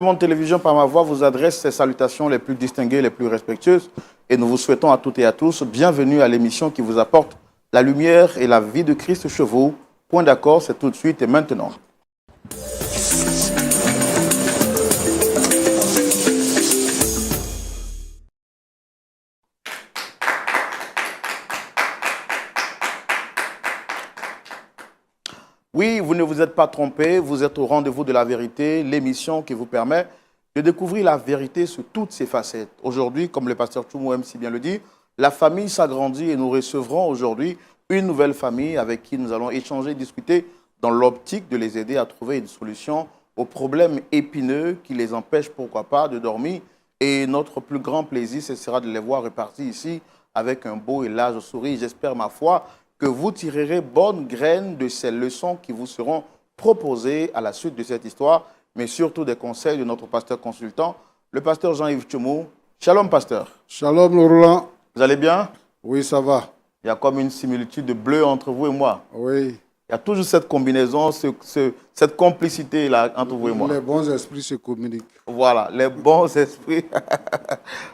Monde Télévision, par ma voix, vous adresse ses salutations les plus distinguées, les plus respectueuses. Et nous vous souhaitons à toutes et à tous bienvenue à l'émission qui vous apporte la lumière et la vie de Christ chez vous. Point d'accord, c'est tout de suite et maintenant. Oui, vous ne vous êtes pas trompé, vous êtes au rendez-vous de la vérité, l'émission qui vous permet de découvrir la vérité sous toutes ses facettes. Aujourd'hui, comme le pasteur Tchoumou aime si bien le dit, la famille s'agrandit et nous recevrons aujourd'hui une nouvelle famille avec qui nous allons échanger, discuter dans l'optique de les aider à trouver une solution aux problèmes épineux qui les empêchent, pourquoi pas, de dormir. Et notre plus grand plaisir, ce sera de les voir repartir ici avec un beau et large sourire. J'espère, ma foi, que vous tirerez bonne graine de ces leçons qui vous seront proposées à la suite de cette histoire, mais surtout des conseils de notre pasteur consultant, le pasteur Jean-Yves Tchoumou. Shalom, pasteur. Shalom, Roland. Vous allez bien? Oui, ça va. Il y a comme une similitude de bleu entre vous et moi. Oui. Il y a toujours cette combinaison, cette complicité-là entre vous et moi. Les bons esprits se communiquent. Voilà, les bons esprits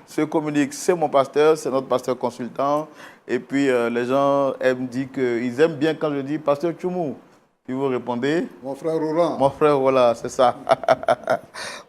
se communiquent. C'est mon pasteur, c'est notre pasteur consultant. Et puis, les gens aiment dire qu'ils aiment bien quand je dis pasteur Tchoumou. Puis vous répondez? Mon frère Roland. Mon frère, voilà, c'est ça.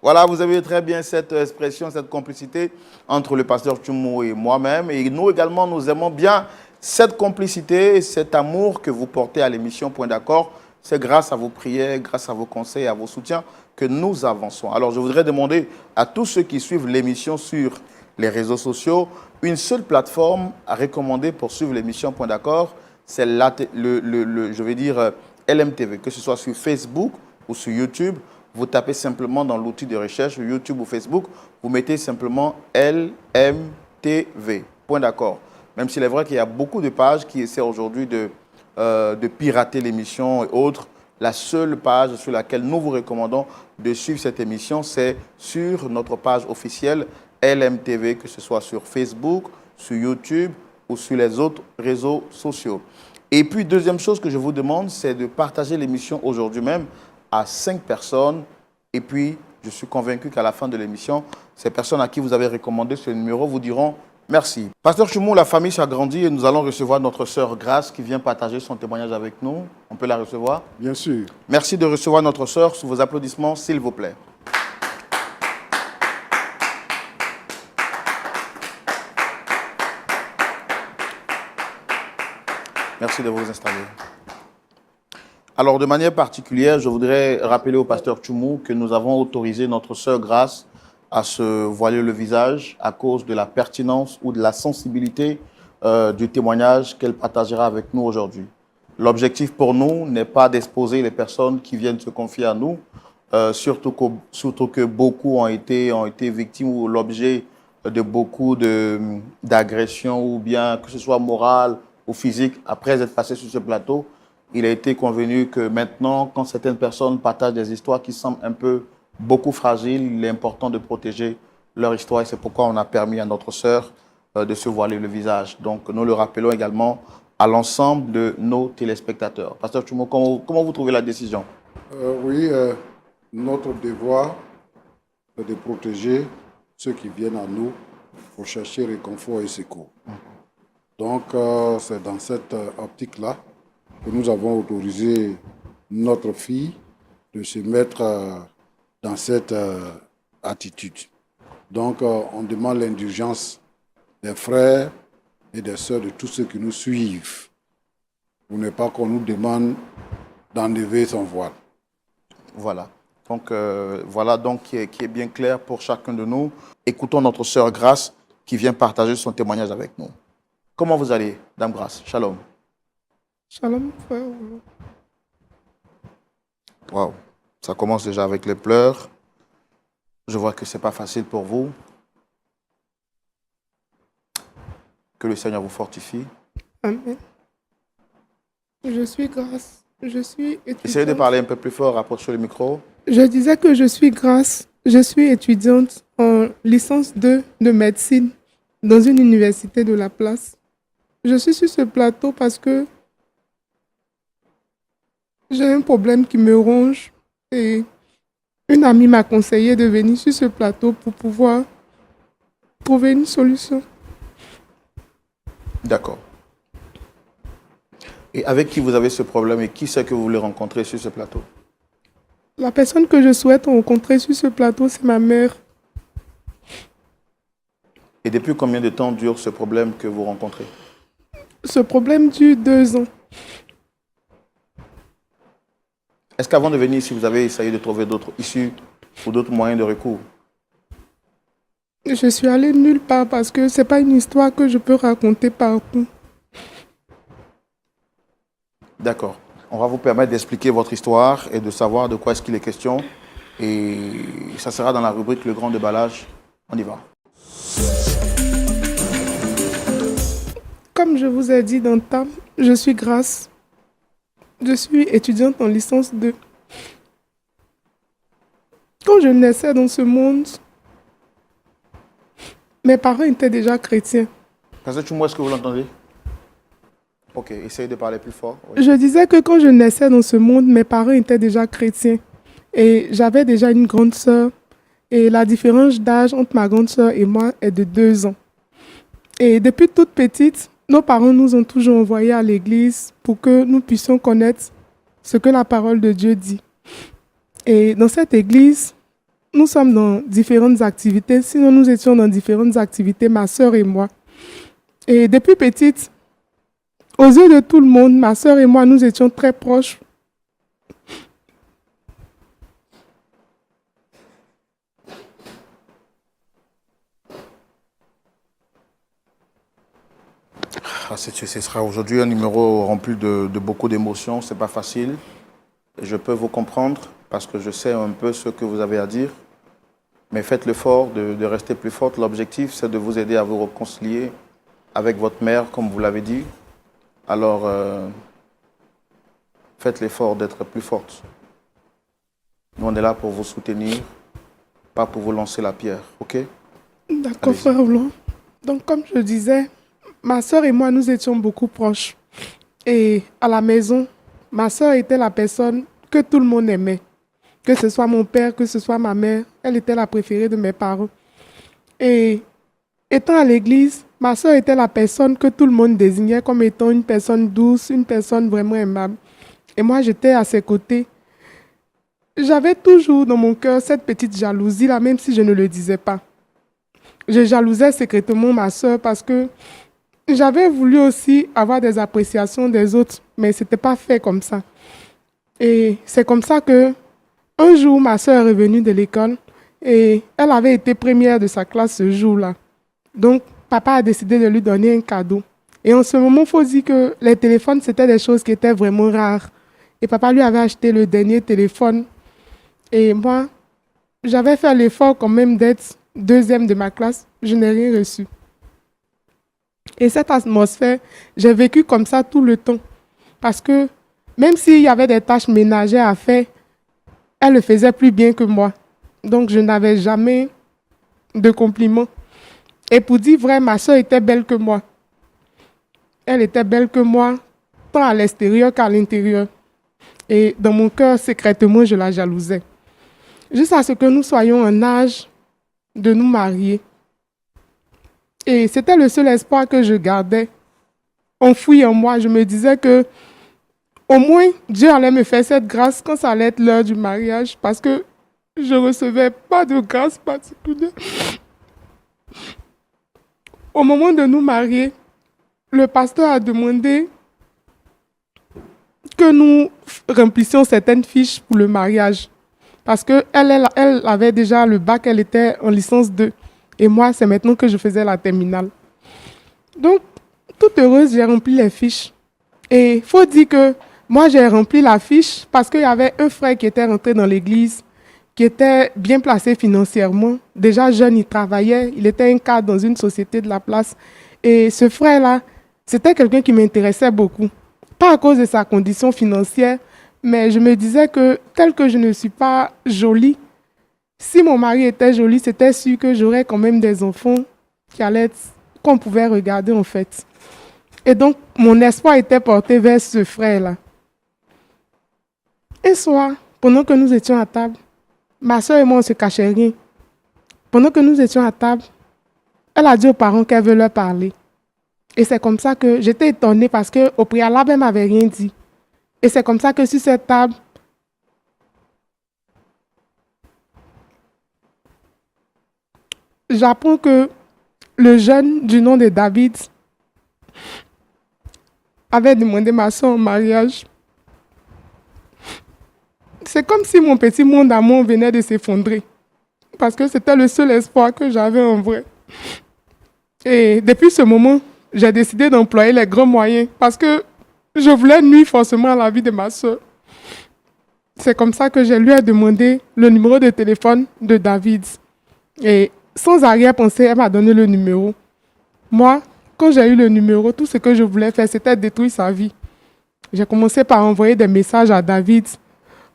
Voilà, vous avez très bien cette expression, cette complicité entre le pasteur Tchoumou et moi-même. Et nous également, nous aimons bien cette complicité, cet amour que vous portez à l'émission Point d'accord. C'est grâce à vos prières, grâce à vos conseils, à vos soutiens que nous avançons. Alors, je voudrais demander à tous ceux qui suivent l'émission sur les réseaux sociaux, une seule plateforme à recommander pour suivre l'émission Point d'accord, c'est je vais dire LMTV, que ce soit sur Facebook ou sur YouTube. Vous tapez simplement dans l'outil de recherche YouTube ou Facebook, vous mettez simplement LMTV. Point d'accord. Même s'il est vrai qu'il y a beaucoup de pages qui essaient aujourd'hui de pirater l'émission et autres, la seule page sur laquelle nous vous recommandons de suivre cette émission, c'est sur notre page officielle LMTV, que ce soit sur Facebook, sur YouTube ou sur les autres réseaux sociaux. Et puis, deuxième chose que je vous demande, c'est de partager l'émission aujourd'hui même à 5 personnes. Et puis, je suis convaincu qu'à la fin de l'émission, ces personnes à qui vous avez recommandé ce numéro vous diront merci. Pasteur Tchoumou, la famille s'agrandit et nous allons recevoir notre sœur Grace qui vient partager son témoignage avec nous. On peut la recevoir? Bien sûr. Merci de recevoir notre sœur sous vos applaudissements, s'il vous plaît. Merci de vous installer. Alors, de manière particulière, je voudrais rappeler au pasteur Tchoumou que nous avons autorisé notre sœur Grace à se voiler le visage à cause de la pertinence ou de la sensibilité du témoignage qu'elle partagera avec nous aujourd'hui. L'objectif pour nous n'est pas d'exposer les personnes qui viennent se confier à nous, surtout que beaucoup ont été victimes ou l'objet de beaucoup d'agressions ou bien que ce soit morales ou physiques après être passé sur ce plateau. Il a été convenu que maintenant, quand certaines personnes partagent des histoires qui semblent un peu beaucoup fragiles, il est important de protéger leur histoire et c'est pourquoi on a permis à notre sœur de se voiler le visage. Donc, nous le rappelons également à l'ensemble de nos téléspectateurs. Pasteur Tchoumou, comment vous trouvez la décision? Oui, notre devoir est de protéger ceux qui viennent à nous pour chercher réconfort et secours. Donc, c'est dans cette optique-là que nous avons autorisé notre fille de se mettre dans cette attitude. Donc, on demande l'indulgence des frères et des sœurs, de tous ceux qui nous suivent, pour ne pas qu'on nous demande d'enlever son voile. Voilà. Donc, voilà donc qui est bien clair pour chacun de nous. Écoutons notre sœur Grace qui vient partager son témoignage avec nous. Comment vous allez, Dame Grace? Shalom. Shalom, frère. Waouh, ça commence déjà avec les pleurs. Je vois que ce n'est pas facile pour vous. Que le Seigneur vous fortifie. Amen. Je suis Grace. Je suis étudiante. Essayez de parler un peu plus fort, approchez le micro. Je disais que je suis Grace. Je suis étudiante en licence 2 de médecine dans une université de la place. Je suis sur ce plateau parce que j'ai un problème qui me ronge et Une amie m'a conseillé de venir sur ce plateau pour pouvoir trouver une solution. D'accord. Et avec qui vous avez ce problème et qui c'est que vous voulez rencontrer sur ce plateau? La personne que je souhaite rencontrer sur ce plateau, c'est ma mère. Et depuis combien de temps dure ce problème que vous rencontrez? Ce problème dure 2 ans. Est-ce qu'avant de venir ici, vous avez essayé de trouver d'autres issues ou d'autres moyens de recours? Je suis allée nulle part parce que c'est pas une histoire que je peux raconter partout. D'accord. On va vous permettre d'expliquer votre histoire et de savoir de quoi est-ce qu'il est question. Et ça sera dans la rubrique Le Grand Déballage. On y va. Comme je vous ai dit d'entame, je suis Grace. Je suis étudiante en licence 2. Quand je naissais dans ce monde, mes parents étaient déjà chrétiens. Pasteur Tchoumo, est-ce que vous l'entendez? Ok, essayez de parler plus fort. Oui. Je disais que quand je naissais dans ce monde, mes parents étaient déjà chrétiens. Et j'avais déjà une grande sœur. Et la différence d'âge entre ma grande sœur et moi est de 2 ans. Et depuis toute petite, nos parents nous ont toujours envoyés à l'église pour que nous puissions connaître ce que la parole de Dieu dit. Et dans cette église, nous sommes dans différentes activités. Sinon, nous étions dans différentes activités, ma sœur et moi. Et depuis petite, aux yeux de tout le monde, ma sœur et moi, nous étions très proches. Ce sera aujourd'hui un numéro rempli de beaucoup d'émotions. Ce n'est pas facile. Je peux vous comprendre parce que je sais un peu ce que vous avez à dire. Mais faites l'effort de rester plus forte. L'objectif, c'est de vous aider à vous réconcilier avec votre mère, comme vous l'avez dit. Alors, faites l'effort d'être plus forte. Nous, on est là pour vous soutenir, pas pour vous lancer la pierre. OK? D'accord, frère Blanc. Donc, comme je disais, ma sœur et moi, nous étions beaucoup proches. Et à la maison, ma sœur était la personne que tout le monde aimait. Que ce soit mon père, que ce soit ma mère, elle était la préférée de mes parents. Et étant à l'église, ma sœur était la personne que tout le monde désignait comme étant une personne douce, une personne vraiment aimable. Et moi, j'étais à ses côtés. J'avais toujours dans mon cœur cette petite jalousie-là, même si je ne le disais pas. Je jalousais secrètement ma sœur parce que j'avais voulu aussi avoir des appréciations des autres, mais ce n'était pas fait comme ça. Et c'est comme ça que un jour, ma sœur est revenue de l'école et elle avait été première de sa classe ce jour-là. Donc, papa a décidé de lui donner un cadeau. Et en ce moment, il faut dire que les téléphones, c'était des choses qui étaient vraiment rares. Et papa lui avait acheté le dernier téléphone. Et moi, j'avais fait l'effort quand même d'être deuxième de ma classe. Je n'ai rien reçu. Et cette atmosphère, j'ai vécu comme ça tout le temps. Parce que même s'il y avait des tâches ménagères à faire, elle le faisait plus bien que moi. Donc, je n'avais jamais de compliments. Et pour dire vrai, ma soeur était belle que moi. Elle était belle que moi, tant à l'extérieur qu'à l'intérieur. Et dans mon cœur, secrètement, je la jalousais. Jusqu'à ce que nous soyons en âge de nous marier. Et c'était le seul espoir que je gardais. Enfoui en moi, je me disais que au moins, Dieu allait me faire cette grâce quand ça allait être l'heure du mariage, parce que je ne recevais pas de grâce particulière. Au moment de nous marier, le pasteur a demandé que nous remplissions certaines fiches pour le mariage. Parce qu'elle avait déjà le bac, elle était en licence 2. Et moi, c'est maintenant que je faisais la terminale. Donc, toute heureuse, j'ai rempli les fiches. Et il faut dire que moi, j'ai rempli la fiche parce qu'il y avait un frère qui était rentré dans l'église, qui était bien placé financièrement. Déjà jeune, il travaillait, il était un cadre dans une société de la place. Et ce frère-là, c'était quelqu'un qui m'intéressait beaucoup. Pas à cause de sa condition financière, mais je me disais que tel que je ne suis pas jolie, si mon mari était joli, c'était sûr que j'aurais quand même des enfants qu'on pouvait regarder en fait. Et donc, mon espoir était porté vers ce frère-là. Un soir, pendant que nous étions à table, Ma soeur et moi, on ne se cachait rien. Pendant que nous étions à table, elle a dit aux parents qu'elle veut leur parler. Et c'est comme ça que j'étais étonnée parce qu'au préalable, elle ne m'avait rien dit. Et c'est comme ça que sur cette table, j'apprends que le jeune du nom de David avait demandé ma soeur en mariage. C'est comme si mon petit monde d'amour venait de s'effondrer. Parce que c'était le seul espoir que j'avais en vrai. Et depuis ce moment, j'ai décidé d'employer les grands moyens parce que je voulais nuire forcément à la vie de ma soeur. C'est comme ça que je lui ai demandé le numéro de téléphone de David. Et sans arrière-pensée, elle m'a donné le numéro. Moi, quand j'ai eu le numéro, tout ce que je voulais faire, c'était détruire sa vie. J'ai commencé par envoyer des messages à David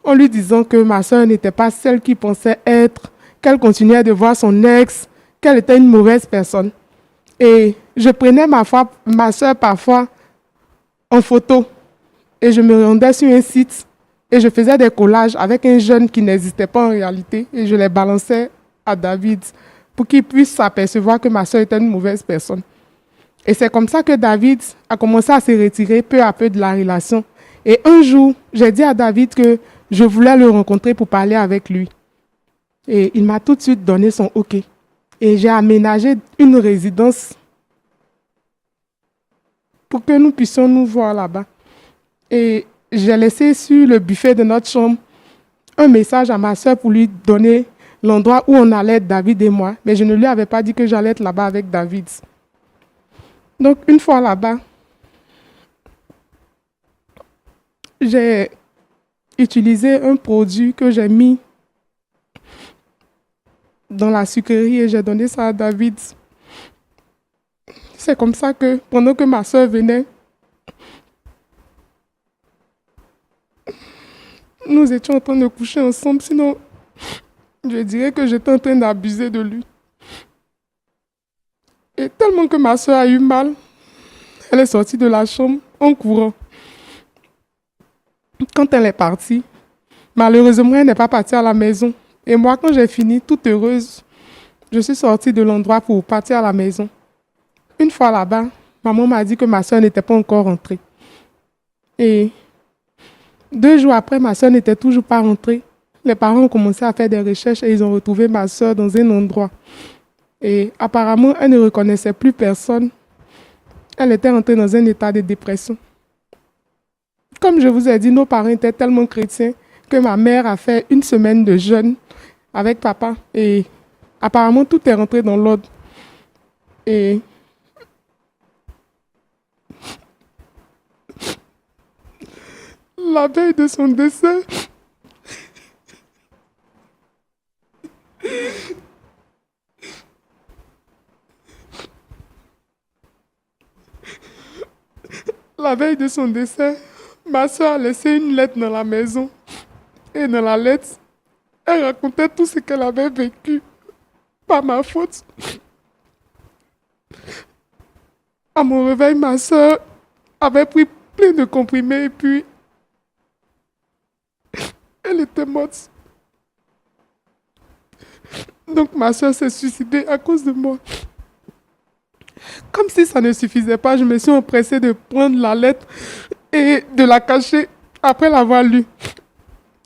en lui disant que ma soeur n'était pas celle qu'il pensait être, qu'elle continuait de voir son ex, qu'elle était une mauvaise personne. Et je prenais ma soeur parfois en photo et je me rendais sur un site et je faisais des collages avec un jeune qui n'existait pas en réalité et je les balançais à David pour qu'il puisse s'apercevoir que ma soeur était une mauvaise personne. Et c'est comme ça que David a commencé à se retirer peu à peu de la relation. Et un jour, j'ai dit à David que je voulais le rencontrer pour parler avec lui. Et il m'a tout de suite donné son OK. Et j'ai aménagé une résidence pour que nous puissions nous voir là-bas. Et j'ai laissé sur le buffet de notre chambre un message à ma soeur pour lui donner l'endroit où on allait être, David et moi. Mais je ne lui avais pas dit que j'allais être là-bas avec David. Donc, une fois là-bas, j'ai utilisé un produit que j'ai mis dans la sucrerie et j'ai donné ça à David. C'est comme ça que, pendant que ma soeur venait, nous étions en train de coucher ensemble. Sinon, je dirais que j'étais en train d'abuser de lui. Et tellement que ma soeur a eu mal, elle est sortie de la chambre en courant. Quand elle est partie, malheureusement, elle n'est pas partie à la maison. Et moi, quand j'ai fini, toute heureuse, je suis sortie de l'endroit pour partir à la maison. Une fois là-bas, maman m'a dit que ma soeur n'était pas encore rentrée. Et 2 jours après, ma soeur n'était toujours pas rentrée. Les parents ont commencé à faire des recherches et ils ont retrouvé ma soeur dans un endroit. Et apparemment, elle ne reconnaissait plus personne. Elle était rentrée dans un état de dépression. Comme je vous ai dit, nos parents étaient tellement chrétiens que ma mère a fait 1 semaine de jeûne avec papa. Et apparemment, tout est rentré dans l'ordre. Et la veille de son décès, ma soeur a laissé une lettre dans la maison. Et dans la lettre, elle racontait tout ce qu'elle avait vécu par ma faute. À mon réveil, ma soeur avait pris plein de comprimés et puis elle était morte. Donc ma soeur s'est suicidée à cause de moi. Comme si ça ne suffisait pas, je me suis empressée de prendre la lettre et de la cacher après l'avoir lue.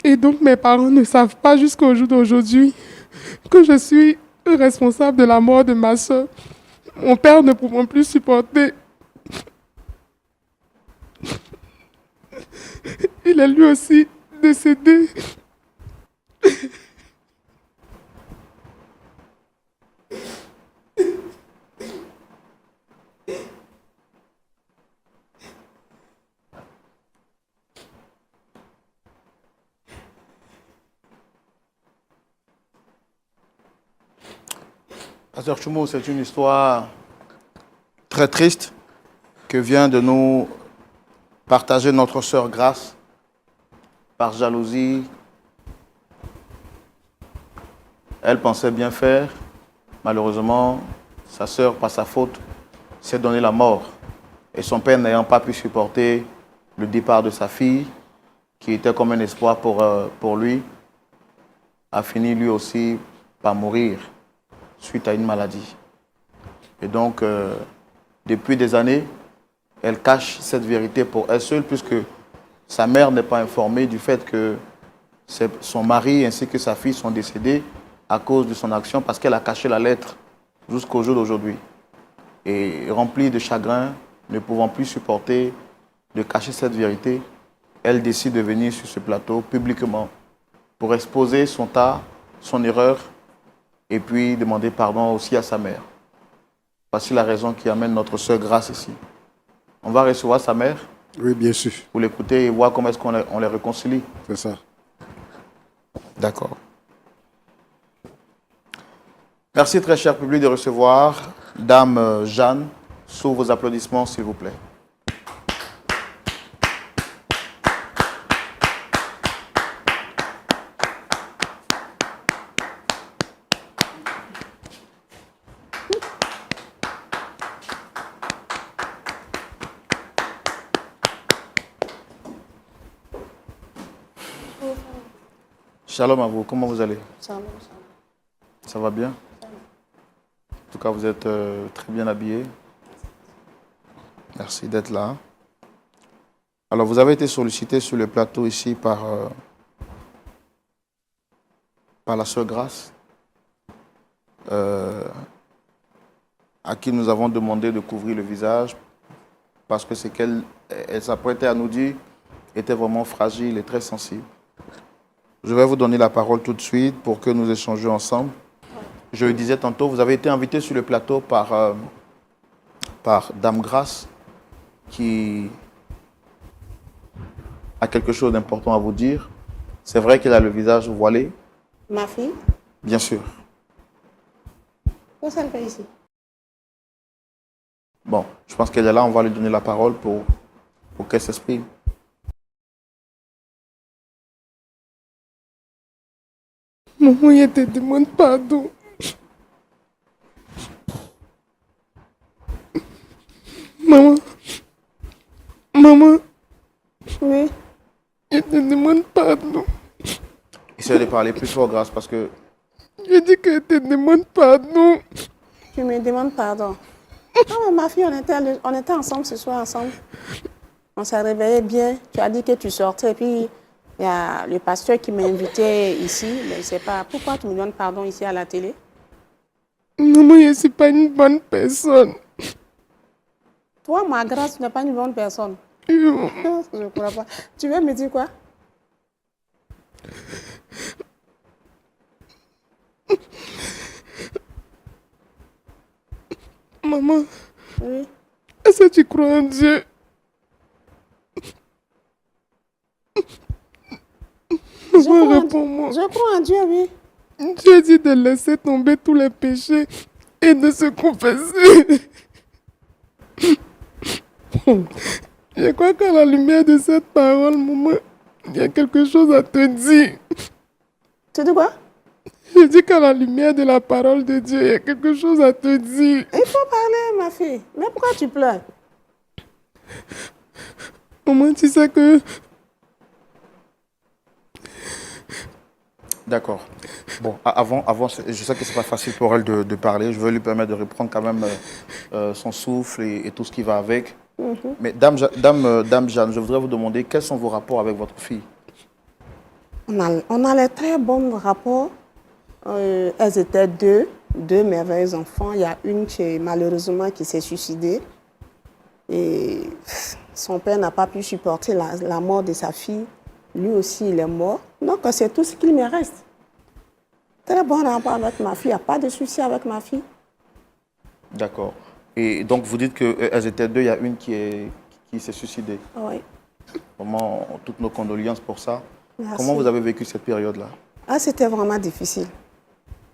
Et donc mes parents ne savent pas jusqu'au jour d'aujourd'hui que je suis responsable de la mort de ma soeur. Mon père ne pouvant plus supporter, il est lui aussi décédé. Pasteur Tchoumou, c'est une histoire très triste que vient de nous partager notre sœur Grâce. Par jalousie, elle pensait bien faire. Malheureusement, sa sœur, par sa faute, s'est donné la mort. Et son père n'ayant pas pu supporter le départ de sa fille, qui était comme un espoir pour lui, a fini lui aussi par mourir suite à une maladie. Et donc, depuis des années, elle cache cette vérité pour elle seule, puisque sa mère n'est pas informée du fait que son mari ainsi que sa fille sont décédés à cause de son action, parce qu'elle a caché la lettre jusqu'au jour d'aujourd'hui. Et remplie de chagrin, ne pouvant plus supporter de cacher cette vérité, elle décide de venir sur ce plateau publiquement pour exposer son tort, son erreur, et puis demander pardon aussi à sa mère. Voici la raison qui amène notre sœur Grâce ici. On va recevoir sa mère. Oui, bien sûr. Pour l'écouter et voir comment est-ce qu'on les réconcilie. C'est ça. D'accord. Merci très cher public de recevoir Dame Jeanne. Sous vos applaudissements, s'il vous plaît. Shalom à vous, comment vous allez? Ça va bien? En tout cas, vous êtes très bien habillé. Merci d'être là. Alors, vous avez été sollicité sur le plateau ici par la sœur Grâce, à qui nous avons demandé de couvrir le visage, parce que ce qu'elle s'apprêtait à nous dire était vraiment fragile et très sensible. Je vais vous donner la parole tout de suite pour que nous échangions ensemble. Je le disais tantôt, vous avez été invité sur le plateau par Dame Grâce, qui a quelque chose d'important à vous dire. C'est vrai qu'elle a le visage voilé. Ma fille? Bien sûr. Qu'est-ce qu'elle fait ici? Bon, je pense qu'elle est là, on va lui donner la parole pour qu'elle s'exprime. Maman, je te demande pardon. Maman, Oui. je te demande pardon. Essayez de parler plus fort, Grâce, parce que... Je dis que je te demande pardon. Tu me demandes pardon. Non, mais ma fille, on était ensemble ce soir, ensemble. On s'est réveillé bien. Tu as dit que tu sortais. Et puis, il y a le pasteur qui m'a invité ici. Mais je ne sais pas pourquoi tu me demandes pardon ici à la télé. Maman, je ne suis pas une bonne personne. Toi, ma Grâce, tu n'es pas une bonne personne. Non. Je ne crois pas. Tu veux me dire quoi? Maman, Oui. est-ce que tu crois en Dieu? Maman, réponds-moi. Je crois en Dieu, oui. Dieu dit de laisser tomber tous les péchés et de se confesser. Je crois qu'à la lumière de cette parole, maman, il y a quelque chose à te dire. Tu dis quoi? Je dis qu'à la lumière de la parole de Dieu, il y a quelque chose à te dire. Il faut parler, ma fille. Mais pourquoi tu pleures? Maman, tu sais que... D'accord. Bon, avant, je sais que ce n'est pas facile pour elle de parler. Je veux lui permettre de reprendre quand même son souffle et tout ce qui va avec. Mais Dame Jeanne, je voudrais vous demander quels sont vos rapports avec votre fille? On a les très bons rapports. Elles étaient deux merveilleux enfants. Il y a une qui, malheureusement, qui s'est suicidée. Et son père n'a pas pu supporter la mort de sa fille. Lui aussi, il est mort. Donc, c'est tout ce qu'il me reste. Très bon rapport avec ma fille. Il n'y a pas de souci avec ma fille. D'accord. Et donc, vous dites qu'elles étaient deux, il y a une qui s'est suicidée. Oui. Vraiment, toutes nos condoléances pour ça. Merci. Comment vous avez vécu cette période-là? Ah, c'était vraiment difficile.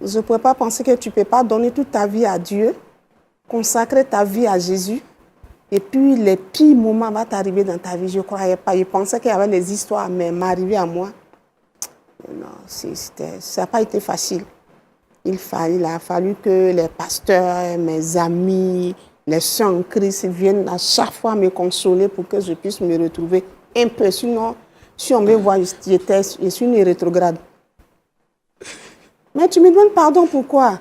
Je ne pouvais pas penser que tu ne peux pas donner toute ta vie à Dieu, consacrer ta vie à Jésus, et puis les pires moments vont t'arriver dans ta vie. Je ne croyais pas. Je pensais qu'il y avait des histoires, mais m'arriver à moi, non, ça n'a pas été facile. Il a fallu que les pasteurs, mes amis, les sœurs en Christ viennent à chaque fois me consoler pour que je puisse me retrouver un peu. Sinon, si on me voit, je suis une rétrograde. Mais tu me demandes pardon pourquoi?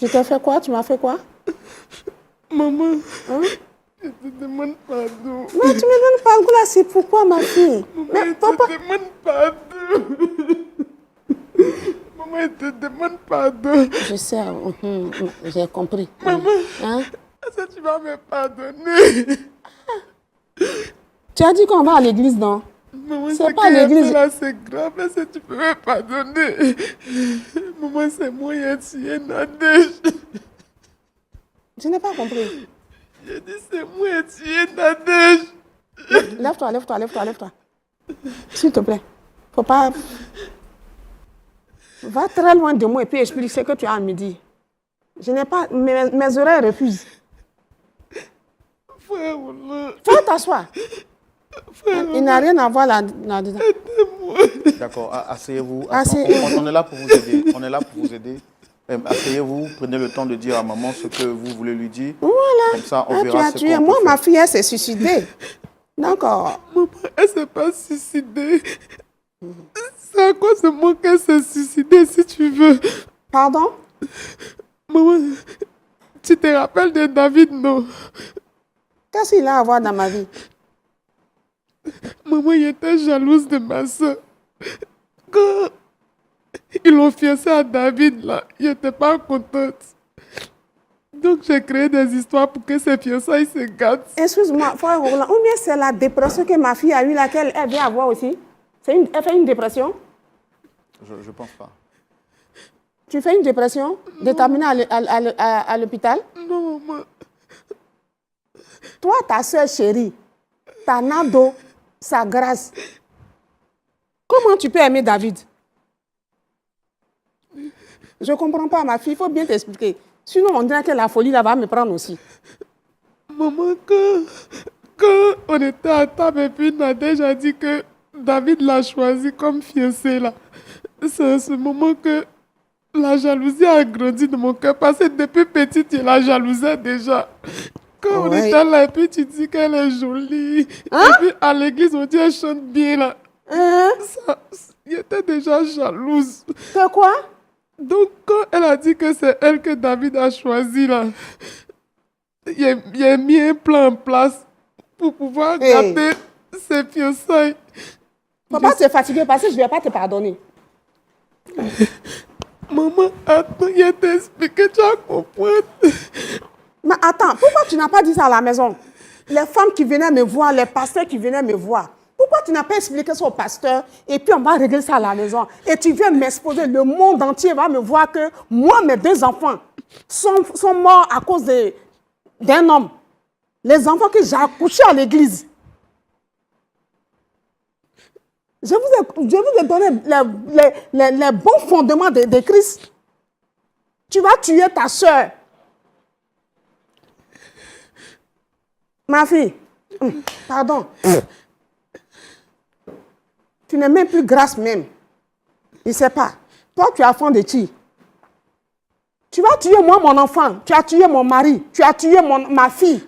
Je t'ai fait quoi? Tu m'as fait quoi? Maman, Hein? je te demande pardon. Mais tu me demandes pardon là, c'est pourquoi ma fille? Mais Je papa, te demande pardon. Maman, je te demande pardon. je sais, j'ai compris. Maman, Hein? est-ce que tu vas me pardonner? Tu as dit qu'on va à l'église, non? Maman, C'est ce pas qui est l'église. fait là, c'est grave. Est-ce que tu peux me pardonner? Maman, c'est moi qui ai tué Nadège. Je n'ai pas compris. J'ai dit c'est moi qui ai tué Nadège. Lève-toi, lève-toi, lève-toi, lève-toi. S'il te plaît. Faut pas... Va très loin de moi et puis explique ce que tu as à me dire. Je n'ai pas... Mes oreilles refusent. Frère, voilà. Faut t'asseoir. Il n'a rien à voir là-dedans. D'accord, asseyez-vous. Asseyez-vous. On est là pour vous aider. On est là pour vous aider. Asseyez-vous, prenez le temps de dire à maman ce que vous voulez lui dire. Voilà. Comme ça, on Ah, verra ce tu as tué. qu'on Moi, peut ma faire. fille, elle s'est suicidée. D'accord. Maman, elle s'est pas suicidée. C'est à cause de moi qu'elle s'est suicidée, si tu veux. Pardon? Maman, tu te rappelles de David, non? Qu'est-ce qu'il a à voir dans ma vie? Maman, il était jalouse de ma soeur. Quand ils l'ont fiancé à David, là, il n'était pas contente. Donc, j'ai créé des histoires pour que ses fiançailles se gâtent. Excuse-moi, frère Roland, ou bien c'est la dépression que ma fille a eue, laquelle elle vient avoir aussi? Elle fait une dépression? Je pense pas. Tu fais une dépression? De t'amener à l'hôpital? Non, maman. Toi, ta soeur chérie, ta Nado, sa grâce. Comment tu peux aimer David? Je ne comprends pas, ma fille, il faut bien t'expliquer. Sinon, on dirait que la folie là va me prendre aussi. Maman, quand on était à table et puis Nadège a dit que David l'a choisi comme fiancé, là. C'est à ce moment que la jalousie a grandi de mon cœur parce que depuis petite, il la jalousait déjà. Quand on Ouais. était là et puis tu dis qu'elle est jolie. Hein? Et puis à l'église, on dit qu'elle chante bien, là. Hein? Ça, il était déjà jalouse. Que quoi? Donc, quand elle a dit que c'est elle que David a choisi, là, il a mis un plan en place pour pouvoir Hey. gâter ses fiançailles. Faut pas te fatiguer parce que je ne vais pas te pardonner. Maman, attends, il a expliqué, tu vas comprendre. Mais attends, pourquoi tu n'as pas dit ça à la maison? Les femmes qui venaient me voir, les pasteurs qui venaient me voir. Pourquoi tu n'as pas expliqué ça au pasteur et puis on va régler ça à la maison? Et tu viens m'exposer, le monde entier va me voir que moi, mes deux enfants sont morts à cause d'un homme. Les enfants que j'ai accouchés à l'église. Je vous ai donné les bons fondements de Christ. Tu vas tuer ta soeur. Ma fille, pardon. Tu n'es même plus grâce même. Je ne sais pas. Toi, tu as fond de qui? Tu vas tuer moi, mon enfant. Tu as tué mon mari. Tu as tué ma fille.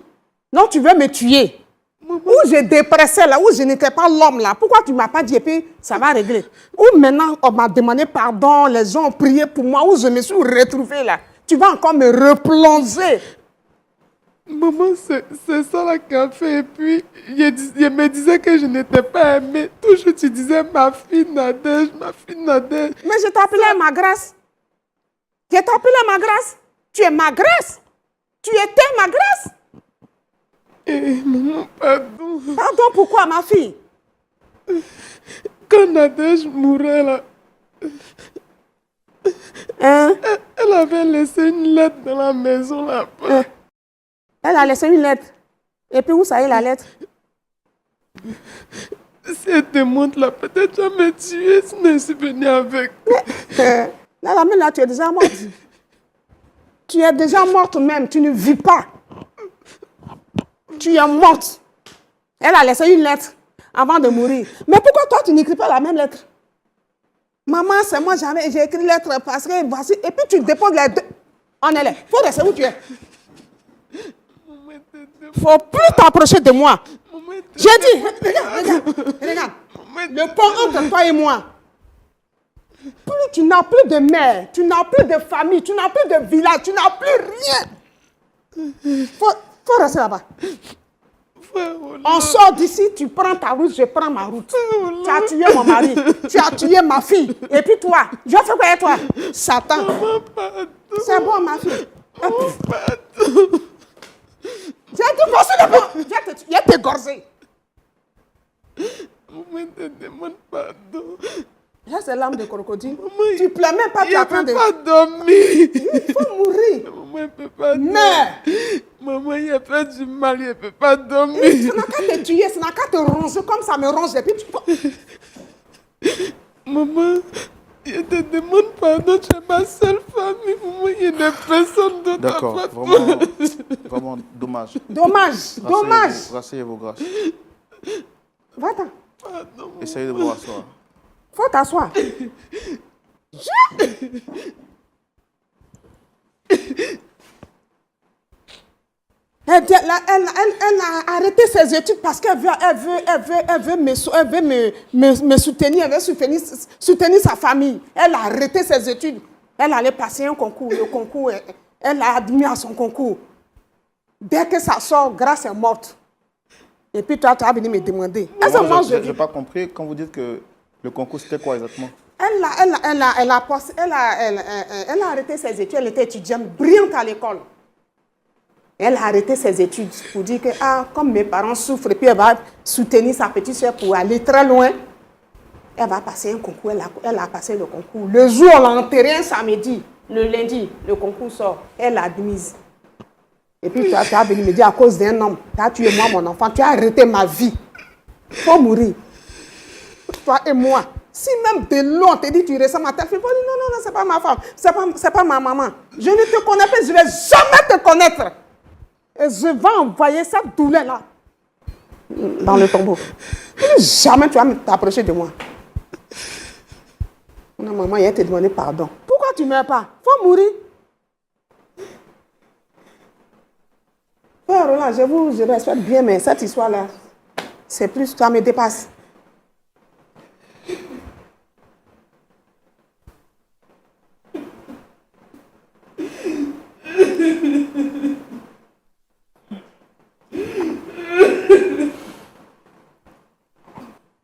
Non, tu veux me tuer. Où je dépressais là, où je n'étais pas l'homme là. Pourquoi tu ne m'as pas dit et puis ça va régler? Ou maintenant, on m'a demandé pardon, les gens ont prié pour moi, où je me suis retrouvée là. Tu vas encore me replonger. Maman, c'est ça là qui a fait. Et puis, il me disait que je n'étais pas aimée. Toujours, tu disais ma fille Nadège, ma fille Nadège. Mais je t'appelais ma grâce. Je t'appelais ma grâce. Tu es ma grâce. Tu étais ma grâce. Eh, maman, pardon. Pardon, pourquoi, ma fille? Quand Nadège mourait là, Hein? elle avait laissé une lettre dans la maison là-bas. Elle a laissé une lettre. Et puis, où ça est la lettre? Si elle te montre là, peut-être tu vas me tuer si je suis venue avec. Là, là, tu es déjà morte. Tu es déjà morte même. Tu ne vis pas. Tu es morte. Elle a laissé une lettre avant de mourir. Mais pourquoi toi, tu n'écris pas la même lettre? Maman, c'est moi, j'ai écrit lettre parce que voici. Et puis tu déposes les deux. On est là. Il faut rester où tu es. Il ne faut plus t'approcher de moi. J'ai dit, regarde. Le pont entre toi et moi. Tu n'as plus de mère, tu n'as plus de famille, tu n'as plus de village, tu n'as plus rien. Faut rester là-bas. On sort d'ici, tu prends ta route, je prends ma route. Tu as tué mon mari, tu as tué ma fille. Et puis toi, je fais quoi avec toi? Satan. C'est bon, ma fille. J'ai dit, voici le bon. Je vais t'égorger. Maman, te demande pardon. Là, c'est l'âme de crocodile. Tu pleures même pas, tu es en train de... Il ne peut pas dormir. Il faut mourir. Maman, il ne peut pas dormir. Mais... Maman, il a fait du mal, il ne peut pas dormir. Ça n'a qu'à te tuer, ça n'a qu'à te ronger comme ça me ronge. Et puis tu... Maman, je te demande pardon, tu es ma seule famille. Maman, il n'y a personne d'autre. D'accord, à part toi. vraiment dommage. Dommage. Rasseyez-vous, grâce. Va-t'en. Essayez de vous rasseoir. Faut t'asseoir. Elle a arrêté ses études parce qu'elle veut me soutenir, elle veut soutenir sa famille. Elle a arrêté ses études. Elle allait passer un concours. Le concours, elle a admis à son concours. Dès que ça sort, Grâce est morte. Et puis toi, tu as venu me demander. Je n'ai pas compris quand vous dites que le concours, c'était quoi exactement? Elle a arrêté ses études. Elle était étudiante brillante à l'école. Elle a arrêté ses études pour dire que, comme mes parents souffrent, et puis elle va soutenir sa petite soeur pour aller très loin. Elle va passer un concours. Elle a passé le concours. Le jour, on l'a enterré un samedi. Le lundi, le concours sort. Elle l'a admise. Et puis tu as venu me dire à cause d'un homme, tu as tué moi, mon enfant, tu as arrêté ma vie. Il faut mourir. Toi et moi. Si même de l'eau, on te dit tu ressembles à ta fille, non, c'est pas ma femme, c'est pas ma maman. Je ne te connais pas, je ne vais jamais te connaître. Et je vais envoyer cette douleur-là dans le tombeau. Jamais tu vas t'approcher de moi. Non, maman, il a te demandé pardon. Pourquoi tu ne meurs pas? Il faut mourir. Frère Roland, je respecte bien, mais cette histoire-là, c'est plus, ça me dépasse.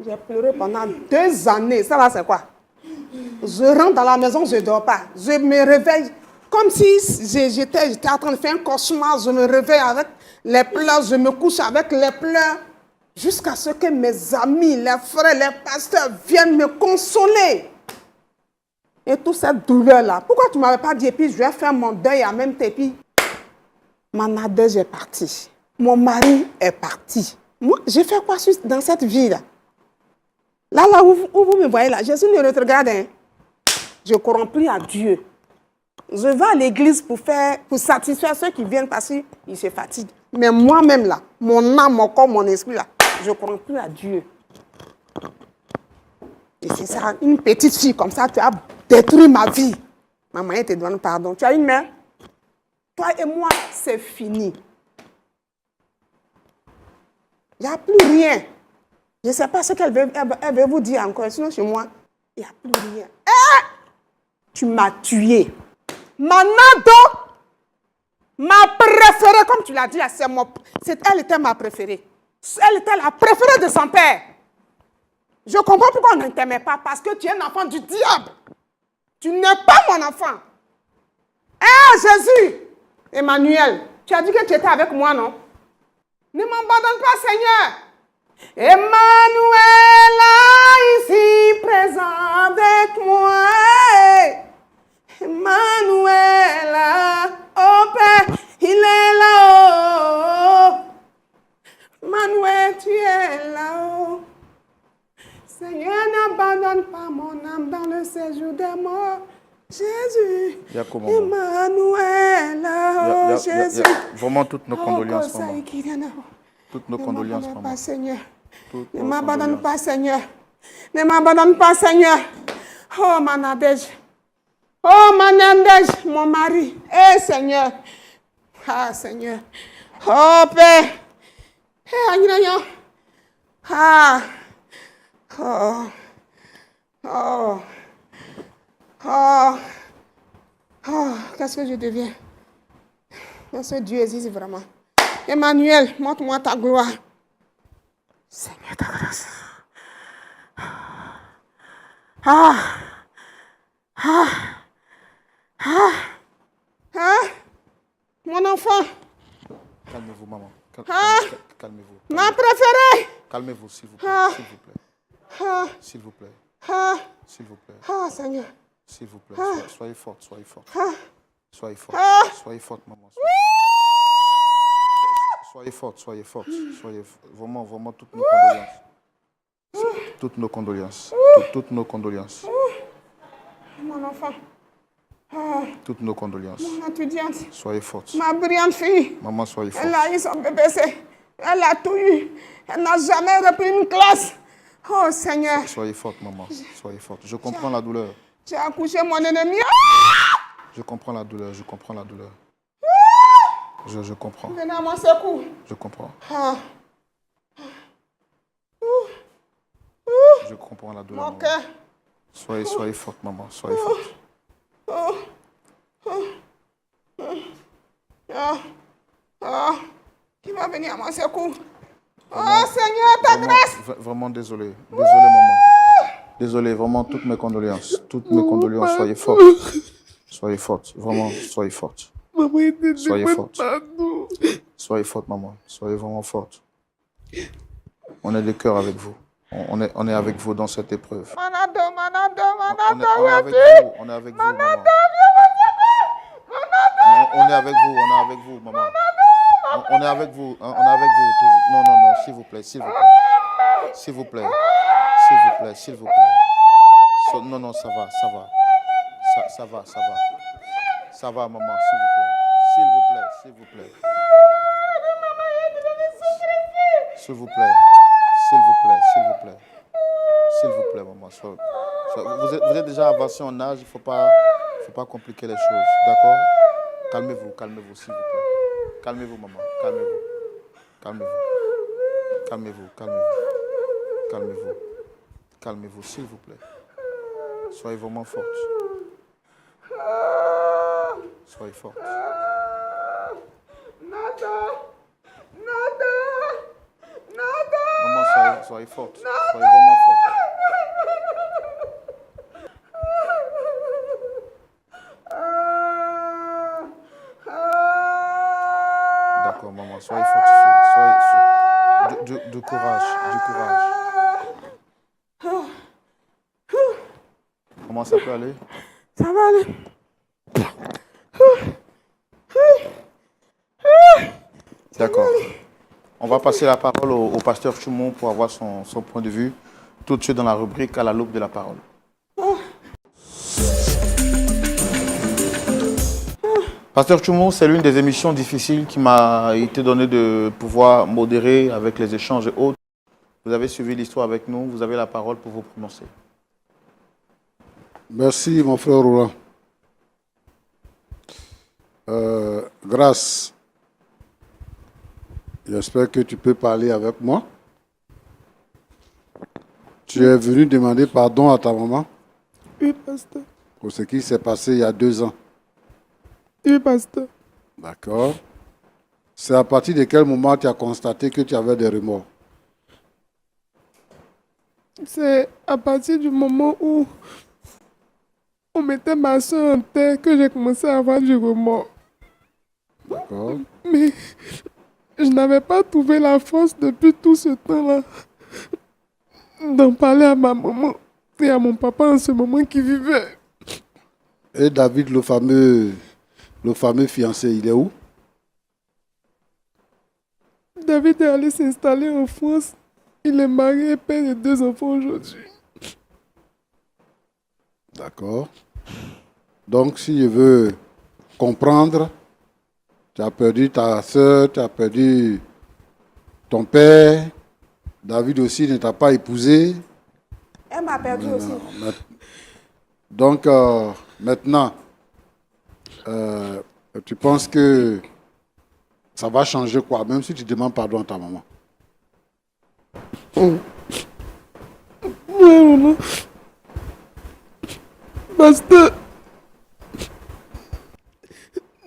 J'ai pleuré pendant 2 années. Ça va, c'est quoi? Je rentre dans la maison, je ne dors pas. Je me réveille comme si j'étais en train de faire un cauchemar. Je me réveille avec les pleurs, je me couche avec les pleurs. Jusqu'à ce que mes amis, les frères, les pasteurs viennent me consoler. Et toute cette douleur-là. Pourquoi tu ne m'avais pas dit, et puis je vais faire mon deuil en même temps, et puis ma Nadège est partie. Mon mari est parti. Moi, j'ai fait quoi dans cette vie-là? Là où vous me voyez là, Jésus ne regarde. Hein. Je corrompis à Dieu. Je vais à l'église pour satisfaire ceux qui viennent parce qu'ils se fatiguent. Mais moi-même là, mon âme, mon corps, mon esprit là, je corrompis à Dieu. Et c'est ça, une petite fille comme ça, tu as détruit ma vie. Maman, elle te demande pardon. Tu as une mère? Toi et moi, c'est fini. Il n'y a plus rien. Je ne sais pas ce qu'elle veut vous dire encore. Sinon, chez moi, il n'y a plus rien. Tu m'as tué. Manado, ma préférée, comme tu l'as dit, elle était ma préférée. Elle était la préférée de son père. Je comprends pourquoi on ne t'aimait pas. Parce que tu es un enfant du diable. Tu n'es pas mon enfant. Jésus, Emmanuel, tu as dit que tu étais avec moi, non? Ne m'abandonne pas, Seigneur. Emmanuel, ici présent avec moi. Emmanuel, oh Père, il est là-haut. Emmanuel, tu es là-haut. Seigneur, n'abandonne pas mon âme dans le séjour des morts. Jésus, Emmanuel, oh Jésus. Vraiment toutes nos condoléances, maman. Toutes nos condoléances, maman. Seigneur. Ne m'abandonne pas, Seigneur. Ne m'abandonne pas, Seigneur. Oh, ma Nadège. Oh, ma Nadège, mon mari. Eh, Seigneur. Ah, Seigneur. Oh, Père. Eh, Agnayan. Ah. Oh. Oh. Oh, qu'est-ce que je deviens? Est-ce que Dieu existe vraiment? Emmanuel, montre-moi ta gloire. Seigneur, ta grâce. Mon enfant. Calmez-vous, maman. Calmez-vous. Ma préférée. Calmez-vous, s'il vous plaît. S'il vous plaît. S'il vous plaît. S'il vous plaît. Seigneur. S'il vous plaît. Soyez forte, soyez forte. Soyez forte. Soyez forte, maman. Soyez forte, soyez forte. Soyez vraiment, vraiment toutes nos condoléances. Toutes nos condoléances. Toutes nos condoléances. Mon enfant. Toutes nos condoléances. Mon étudiante. Soyez forte. Ma brillante fille. Maman, soyez forte. Elle a eu son BPC. Elle a tout eu. Elle n'a jamais repris une classe. Oh Seigneur. Soyez forte, maman. Soyez forte. Je comprends la douleur. J'ai accouché mon ennemi. Je comprends la douleur. Je comprends la douleur. Je comprends. Venez à mon secours. Je comprends. Ah. Je comprends la douleur. Mon Maman. cœur. Soyez forte, maman. Soyez forte. Qui va venir à mon secours? Oh Seigneur, ta grâce. Vraiment désolé. Désolé, maman. Désolé, vraiment toutes mes condoléances. Toutes mes condoléances. Soyez forte. Soyez forte. Vraiment, soyez forte. Soyez forte. Soyez forte, maman. Soyez vraiment forte. On est de cœur avec vous. On est avec vous dans cette épreuve. On est avec vous. On est avec vous, maman. On est avec vous. On est avec vous, maman. On est avec vous. On est avec vous. Non, s'il vous plaît. S'il vous plaît. S'il vous plaît. S'il vous plaît. S'il vous plaît. Non, ça va. Ça va. Ça va, maman, s'il vous plaît. S'il vous plaît. S'il vous plaît, s'il vous plaît, maman. Vous êtes déjà avancé en âge, il ne faut pas compliquer les choses, d'accord? Calmez-vous, s'il vous plaît. Calmez-vous, maman, calmez-vous, s'il vous plaît. Soyez vraiment forte. Soyez forte. Maman, soyez forte. Soyez vraiment forte. D'accord, maman, soyez fortifiée. Soyez du courage. Comment ça peut aller? Ça va aller. D'accord. On va passer la parole au pasteur Choumou pour avoir son point de vue tout de suite dans la rubrique à la loupe de la parole. Pasteur Choumou, c'est l'une des émissions difficiles qui m'a été donnée de pouvoir modérer avec les échanges et autres. Vous avez suivi l'histoire avec nous, vous avez la parole pour vous prononcer. Merci, mon frère Roland. Grâce. J'espère que tu peux parler avec moi. Tu es venu demander pardon à ta maman Oui, pasteur. pour ce qui s'est passé il y a 2 ans. Oui, pasteur. D'accord. C'est à partir de quel moment tu as constaté que tu avais des remords? C'est à partir du moment où on mettait ma soeur en terre que j'ai commencé à avoir du remords. D'accord. Mais je n'avais pas trouvé la force depuis tout ce temps-là d'en parler à ma maman et à mon papa en ce moment qui vivait. Et David, le fameux fiancé, il est où? David est allé s'installer en France. Il est marié et père de 2 enfants aujourd'hui. D'accord. Donc, si je veux comprendre, tu as perdu ta soeur, tu as perdu ton père. David aussi ne t'a pas épousé. Elle m'a perdu aussi. Donc, maintenant, tu penses que ça va changer quoi, même si tu demandes pardon à ta maman? Ouais, maman. Pasteur,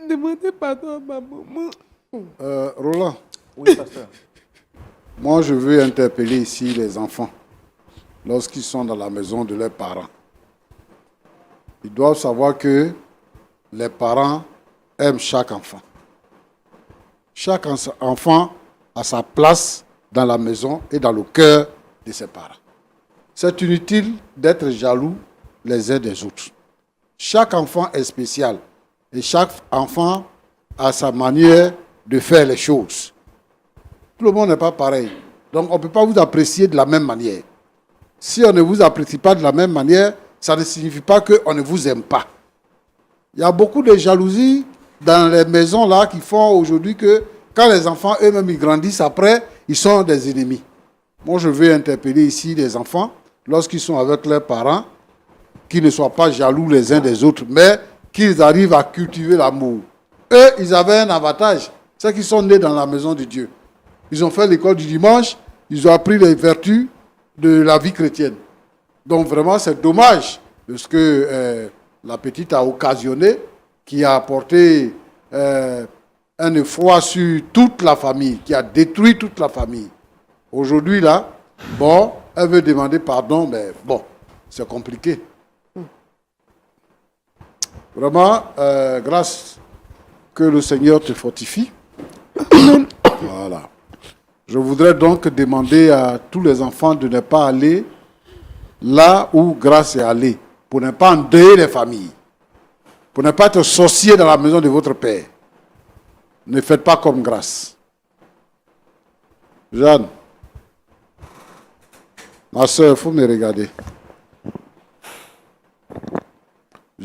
demandez pardon à ma maman. Roland, Oui, pasteur. moi je veux interpeller ici les enfants lorsqu'ils sont dans la maison de leurs parents. Ils doivent savoir que les parents aiment chaque enfant. Chaque enfant a sa place dans la maison et dans le cœur de ses parents. C'est inutile d'être jaloux les uns des autres. Chaque enfant est spécial et chaque enfant a sa manière de faire les choses. Tout le monde n'est pas pareil. Donc on ne peut pas vous apprécier de la même manière. Si on ne vous apprécie pas de la même manière, ça ne signifie pas qu'on ne vous aime pas. Il y a beaucoup de jalousie dans les maisons là qui font aujourd'hui que quand les enfants eux-mêmes ils grandissent après, ils sont des ennemis. Moi je veux interpeller ici les enfants lorsqu'ils sont avec leurs parents, qu'ils ne soient pas jaloux les uns des autres, mais qu'ils arrivent à cultiver l'amour. Eux, ils avaient un avantage, c'est qu'ils sont nés dans la maison de Dieu. Ils ont fait l'école du dimanche, ils ont appris les vertus de la vie chrétienne. Donc vraiment, c'est dommage de ce que la petite a occasionné, qui a apporté un effroi sur toute la famille, qui a détruit toute la famille. Aujourd'hui, là, bon, elle veut demander pardon, mais bon, c'est compliqué. Vraiment, grâce que le Seigneur te fortifie. Voilà. Je voudrais donc demander à tous les enfants de ne pas aller là où grâce est allée, pour ne pas endeuiller les familles, pour ne pas être sorcier dans la maison de votre père. Ne faites pas comme grâce. Jeanne, ma soeur, il faut me regarder.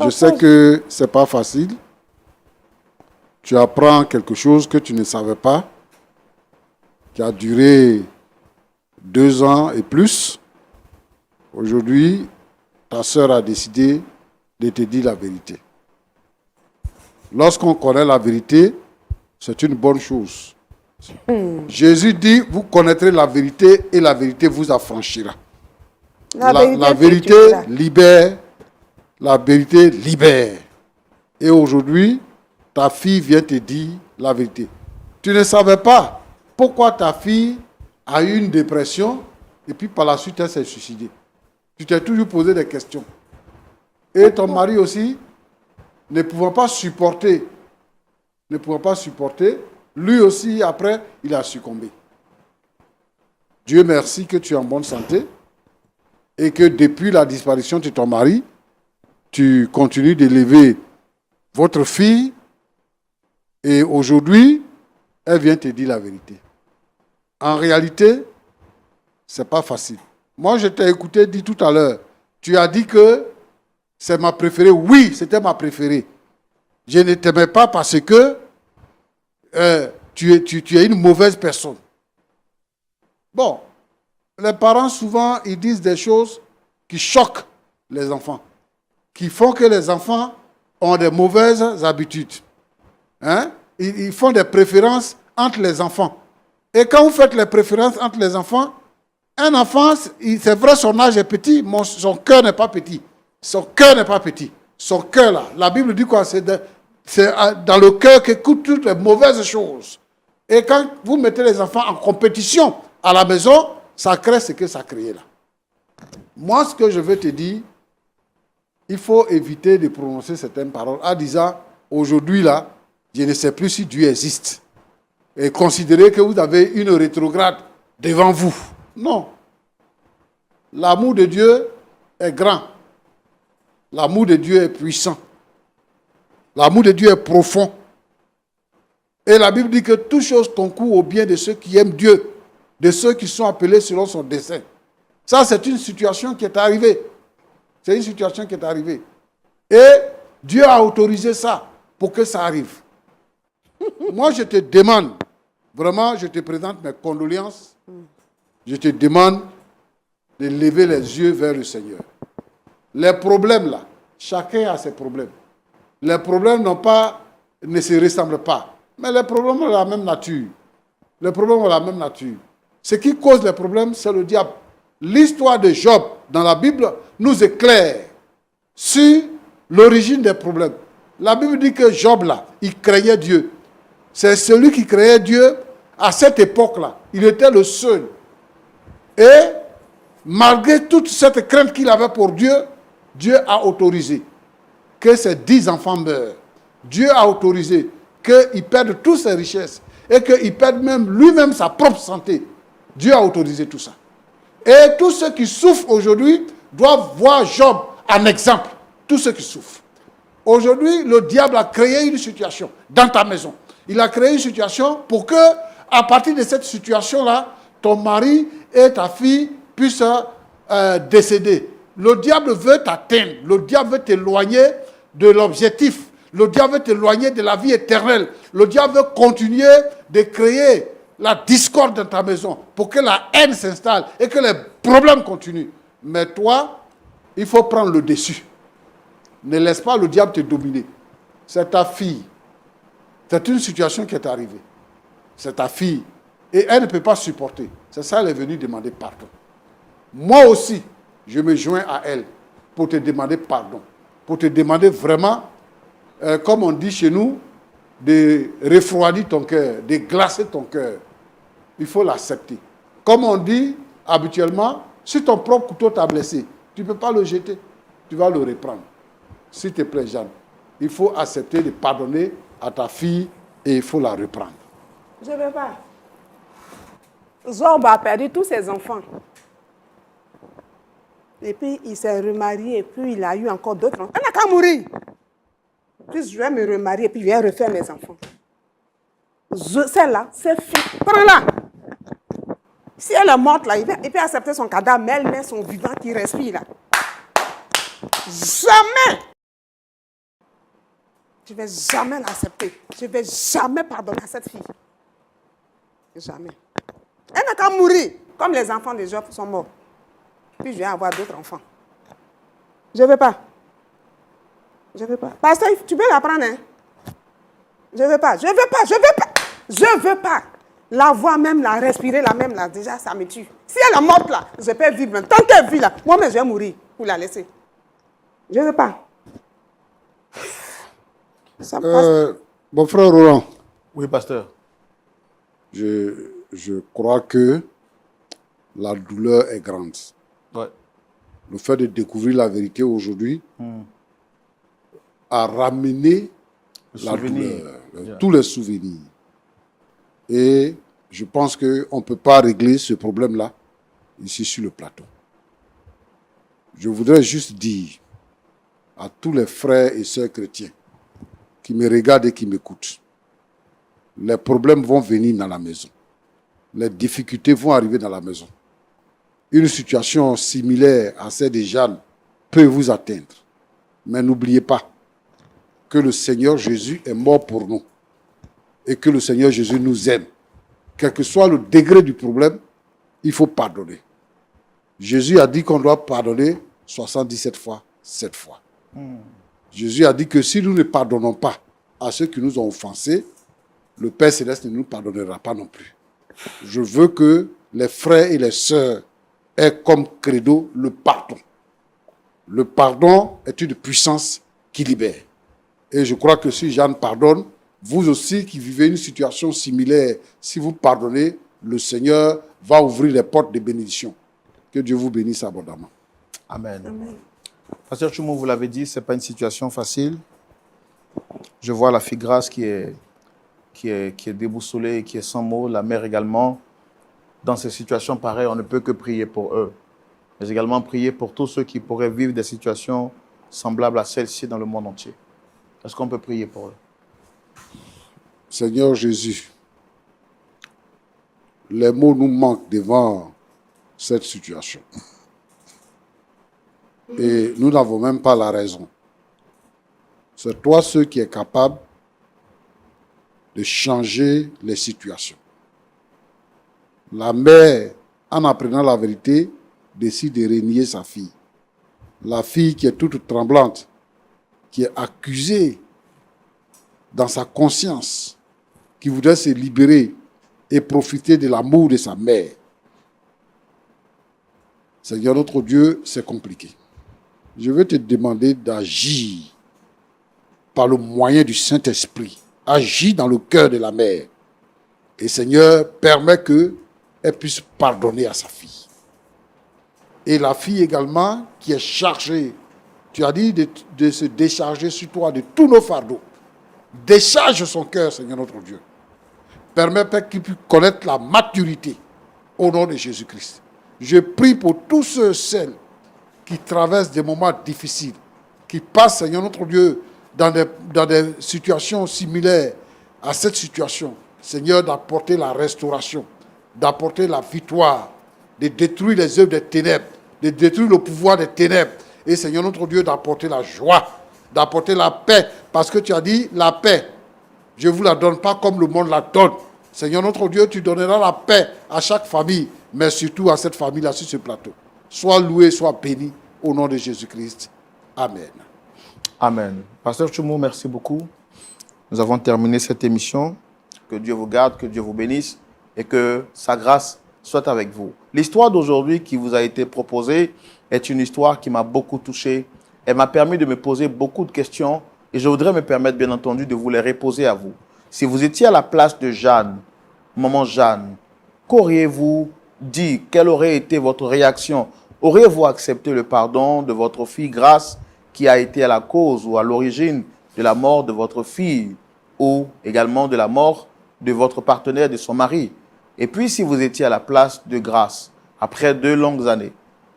Je sais que ce n'est pas facile. Tu apprends quelque chose que tu ne savais pas, qui a duré 2 ans et plus. Aujourd'hui, ta sœur a décidé de te dire la vérité. Lorsqu'on connaît la vérité, c'est une bonne chose. Jésus dit, vous connaîtrez la vérité et la vérité vous affranchira. La vérité libère. La vérité libère. Et aujourd'hui, ta fille vient te dire la vérité. Tu ne savais pas pourquoi ta fille a eu une dépression et puis par la suite elle s'est suicidée. Tu t'es toujours posé des questions. Et ton mari aussi, ne pouvant pas supporter, lui aussi après, il a succombé. Dieu merci que tu es en bonne santé et que depuis la disparition de ton mari, tu continues d'élever votre fille et aujourd'hui, elle vient te dire la vérité. En réalité, ce n'est pas facile. Moi, je t'ai écouté dire tout à l'heure, tu as dit que c'est ma préférée. Oui, c'était ma préférée. Je ne t'aimais pas parce que tu es une mauvaise personne. Bon, les parents, souvent, ils disent des choses qui choquent les enfants, qui font que les enfants ont des mauvaises habitudes. Hein? Ils font des préférences entre les enfants. Et quand vous faites les préférences entre les enfants, un enfant, c'est vrai, son âge est petit, mais son cœur n'est pas petit. Son cœur n'est pas petit. Son cœur, là, la Bible dit quoi? C'est dans le cœur qu'écoutent toutes les mauvaises choses. Et quand vous mettez les enfants en compétition à la maison, ça crée ce que ça crée là. Moi, ce que je veux te dire, il faut éviter de prononcer certaines paroles en disant, aujourd'hui là, je ne sais plus si Dieu existe. Et considérez que vous avez une rétrograde devant vous. Non. L'amour de Dieu est grand. L'amour de Dieu est puissant. L'amour de Dieu est profond. Et la Bible dit que toute chose concourt au bien de ceux qui aiment Dieu, de ceux qui sont appelés selon son dessein. Ça, c'est une situation qui est arrivée. C'est une situation qui est arrivée. Et Dieu a autorisé ça pour que ça arrive. Moi, je te demande, vraiment, je te présente mes condoléances. Je te demande de lever les yeux vers le Seigneur. Les problèmes là, chacun a ses problèmes. Les problèmes ne se ressemblent pas. Mais les problèmes ont la même nature. Les problèmes ont la même nature. Ce qui cause les problèmes, c'est le diable. L'histoire de Job dans la Bible nous éclaire sur l'origine des problèmes. La Bible dit que Job, là, il craignait Dieu. C'est celui qui craignait Dieu à cette époque-là. Il était le seul. Et malgré toute cette crainte qu'il avait pour Dieu, Dieu a autorisé que ses 10 enfants meurent. Dieu a autorisé qu'il perde toutes ses richesses et qu'il perde même lui-même sa propre santé. Dieu a autorisé tout ça. Et tous ceux qui souffrent aujourd'hui doivent voir Job en exemple. Tous ceux qui souffrent. Aujourd'hui, le diable a créé une situation dans ta maison. Il a créé une situation pour que, à partir de cette situation-là, ton mari et ta fille puissent décéder. Le diable veut t'atteindre. Le diable veut t'éloigner de l'objectif. Le diable veut t'éloigner de la vie éternelle. Le diable veut continuer de créer la discorde dans ta maison pour que la haine s'installe et que les problèmes continuent. Mais toi, il faut prendre le dessus. Ne laisse pas le diable te dominer. C'est ta fille. C'est une situation qui est arrivée. C'est ta fille. Et elle ne peut pas supporter. C'est ça, elle est venue demander pardon. Moi aussi, je me joins à elle pour te demander pardon. Pour te demander vraiment, comme on dit chez nous, de refroidir ton cœur, de glacer ton cœur. Il faut l'accepter. Comme on dit habituellement, si ton propre couteau t'a blessé, tu ne peux pas le jeter. Tu vas le reprendre. S'il te plaît, Jeanne, il faut accepter de pardonner à ta fille et il faut la reprendre. Je ne veux pas. Job a perdu tous ses enfants. Et puis, il s'est remarié et puis il a eu encore d'autres enfants. Il n'a qu'à mourir. Puis je vais me remarier et puis je vais refaire mes enfants. Celle-là, c'est fait. Prends-la. Si elle est morte, là, il peut accepter son cadavre, mais elle met son vivant qui respire là. Jamais. Je ne vais jamais l'accepter. Je ne vais jamais pardonner à cette fille. Jamais. Elle n'a qu'à mourir, comme les enfants de Job sont morts. Puis je vais avoir d'autres enfants. Je ne veux pas. Je ne veux pas. Pasteur, tu peux la prendre, hein? Je ne veux pas. Je ne veux pas. Je ne veux pas. Je ne veux pas. La voir même, la respirer, la même, là, déjà, ça me tue. Si elle est morte, là, je peux vivre. Tant qu'elle vit, là, moi-même, je vais mourir pour la laisser. Je ne veux pas. Ça passe. Mon frère Roland. Oui, pasteur. Je crois que la douleur est grande. Ouais. Le fait de découvrir la vérité aujourd'hui a ramené la douleur, tous les souvenirs. Et je pense qu'on ne peut pas régler ce problème-là ici sur le plateau. Je voudrais juste dire à tous les frères et sœurs chrétiens qui me regardent et qui m'écoutent, les problèmes vont venir dans la maison. Les difficultés vont arriver dans la maison. Une situation similaire à celle de Jeanne peut vous atteindre. Mais n'oubliez pas que le Seigneur Jésus est mort pour nous et que le Seigneur Jésus nous aime. Quel que soit le degré du problème, il faut pardonner. Jésus a dit qu'on doit pardonner 77 fois, 7 fois. Jésus a dit que si nous ne pardonnons pas à ceux qui nous ont offensés, le Père Céleste ne nous pardonnera pas non plus. Je veux que les frères et les sœurs aient comme credo le pardon. Le pardon est une puissance qui libère. Et je crois que si Jeanne pardonne, vous aussi qui vivez une situation similaire, si vous pardonnez, le Seigneur va ouvrir les portes de bénédiction. Que Dieu vous bénisse abondamment. Amen. Amen. Pasteur Tchoumou, vous l'avez dit, ce n'est pas une situation facile. Je vois la fille Grâce qui est déboussolée, qui est sans mots, la mère également. Dans ces situations pareilles, on ne peut que prier pour eux. Mais également prier pour tous ceux qui pourraient vivre des situations semblables à celle-ci dans le monde entier. Est-ce qu'on peut prier pour eux? Seigneur Jésus, les mots nous manquent devant cette situation. Et nous n'avons même pas la raison. C'est toi ceux qui est capable de changer les situations. La mère, en apprenant la vérité, décide de renier sa fille. La fille qui est toute tremblante, qui est accusée dans sa conscience, qui voudrait se libérer et profiter de l'amour de sa mère. Seigneur notre Dieu, c'est compliqué. Je vais te demander d'agir par le moyen du Saint-Esprit, agit dans le cœur de la mère. Et Seigneur, permet qu'elle puisse pardonner à sa fille. Et la fille également, qui est chargée, tu as dit de se décharger sur toi de tous nos fardeaux. Décharge son cœur, Seigneur notre Dieu. Permet, Père, qu'il puisse connaître la maturité au nom de Jésus-Christ. Je prie pour tous celles qui traversent des moments difficiles, qui passent, Seigneur notre Dieu, dans des situations similaires à cette situation. Seigneur, d'apporter la restauration, d'apporter la victoire, de détruire les œuvres des ténèbres, de détruire le pouvoir des ténèbres. Et Seigneur notre Dieu, d'apporter la joie, d'apporter la paix. Parce que tu as dit, la paix, je ne vous la donne pas comme le monde la donne. Seigneur notre Dieu, tu donneras la paix à chaque famille, mais surtout à cette famille-là sur ce plateau. Sois loué, sois béni, au nom de Jésus-Christ. Amen. Amen. Pasteur Tchoumo, merci beaucoup. Nous avons terminé cette émission. Que Dieu vous garde, que Dieu vous bénisse et que sa grâce soit avec vous. L'histoire d'aujourd'hui qui vous a été proposée est une histoire qui m'a beaucoup touché. Elle m'a permis de me poser beaucoup de questions et je voudrais me permettre, bien entendu, de vous les reposer à vous. Si vous étiez à la place de Jeanne, maman Jeanne, qu'auriez-vous dit? Quelle aurait été votre réaction? Auriez-vous accepté le pardon de votre fille Grâce qui a été à la cause ou à l'origine de la mort de votre fille ou également de la mort de votre partenaire, de son mari? Et puis, si vous étiez à la place de Grâce, après 2 longues années,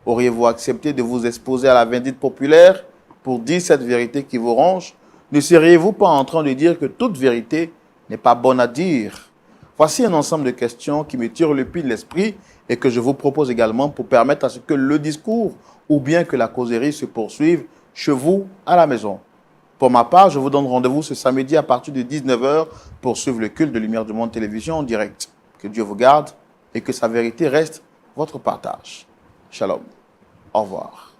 auriez-vous accepté de vous exposer à la vindicte populaire pour dire cette vérité qui vous ronge? Ne seriez-vous pas en train de dire que toute vérité n'est pas bonne à dire? Voici un ensemble de questions qui me tirent le pied de l'esprit et que je vous propose également pour permettre à ce que le discours ou bien que la causerie se poursuive chez vous à la maison. Pour ma part, je vous donne rendez-vous ce samedi à partir de 19h pour suivre le culte de Lumière du Monde Télévision en direct. Que Dieu vous garde et que sa vérité reste votre partage. Shalom. Au revoir.